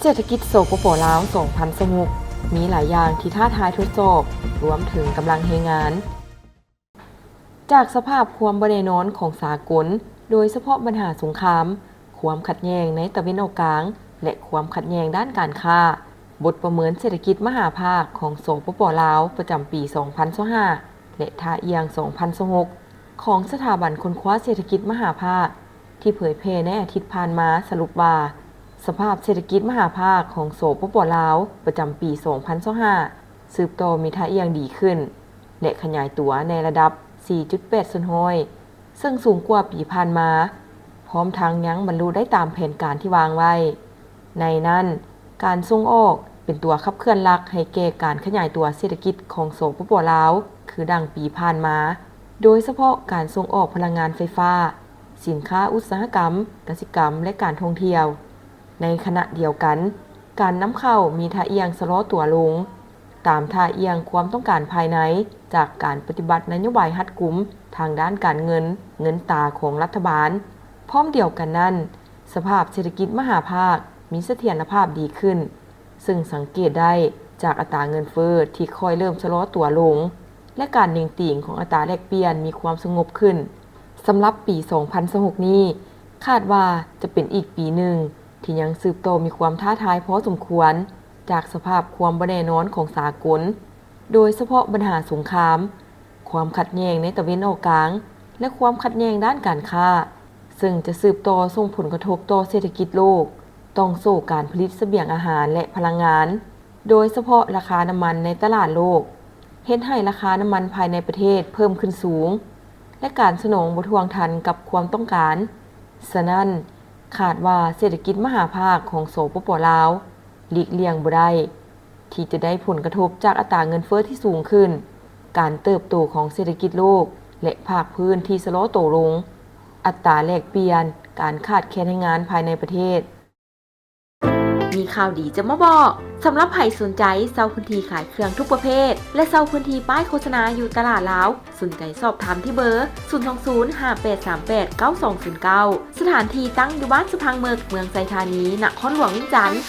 เศรษฐกิจสปป.ลาว2026มีหลายอย่างที่ท้าทายทดสอบรวมถึงกำลังแรงงาน จากสภาพความบ่แน่นอนของสากลโดยเฉพาะปัญหาสงครามความขัดแย้งในตะวันออกกลางและความขัดแย้งด้านการค้าบทประเมินเศรษฐกิจมหาภาคของสปป.ลาวประจำปี 2025และท่าเอียง 2026ของสถาบันค้นคว้าเศรษฐกิจมหาภาคที่เผยแพร่ในอาทิตย์ผ่านมาสรุปว่าสภาพเศรษฐกิจมหาภาคของสปป.ลาวประจำปี 2025สืบต่อมีท่าเอียงดีขึ้นและขยายตัวในระดับ 4.8 ส่วนห้อยซึ่งสูงกว่าปีผ่านมาพร้อมทั้งยังบรรลุได้ตามแผนการที่วางไว้ในนั้นการส่งออกเป็นตัวขับเคลื่อนหลักให้แก่การขยายตัวเศรษฐกิจของสปป.ลาวคือดังปีผ่านมาโดยเฉพาะการส่งออกพลังงานไฟฟ้าสินค้าอุตสาหกรรมกสิกรรมและการท่องเที่ยวในขณะเดียวกันการนำเข้ามีท่าเอียงชะลอตัวลงตามท่าเอียงความต้องการภายในจากการปฏิบัตินโยบายรัดกุมทางด้านการเงินตราของรัฐบาลพร้อมเดียวกันนั้นสภาพเศรษฐกิจมหาภาคมีเสถียรภาพดีขึ้นซึ่งสังเกตได้จากอัตราเงินเฟ้อที่ค่อยเริ่มชะลอตัวลงและการนิ่งติ่งของอัตราแลกเปลี่ยนมีความสงบขึ้นสำหรับปี 2026นี้คาดว่าจะเป็นอีกปีหนึ่งที่ยังสืบโตมีความท้าทายพอสมควรจากสภาพความบ่แน่นอนของสากลโดยเฉพาะปัญหาสงครามความขัดแย้งในตะวันออกกลางและความขัดแย้งด้านการค้าซึ่งจะสืบต่อส่งผลกระทบต่อเศรษฐกิจโลกต้องสู้การผลิตเสบียงอาหารและพลังงานโดยเฉพาะราคาน้ำมันในตลาดโลกเฮ็ดให้ราคาน้ำมันภายในประเทศเพิ่มขึ้นสูงและการสนองบ่ทวงทันกับความต้องการฉะนั้นคาดว่าเศรษฐกิจมหาภาคของสปป.ลาวหลีกเลี่ยงบ่ได้ที่จะได้ผลกระทบจากอัตราเงินเฟ้อที่สูงขึ้นการเติบโตของเศรษฐกิจโลกและภาคพื้นที่ชะลอตัวลงอัตราแลกเปลี่ยนการขาดแคลนแรงงานภายในประเทศมีข่าวดีจะมาบอกสำหรับใครสนใจเช่าพื้นที่ขายเครื่องทุกประเภทและเช่าพื้นที่ป้ายโฆษณาอยู่ตลาดลาวสนใจสอบถามที่เบอร์ 02058389209 สถานที่ตั้งอยู่บ้านสะพังเมืองไซธานีนครหลวงวิจันทร์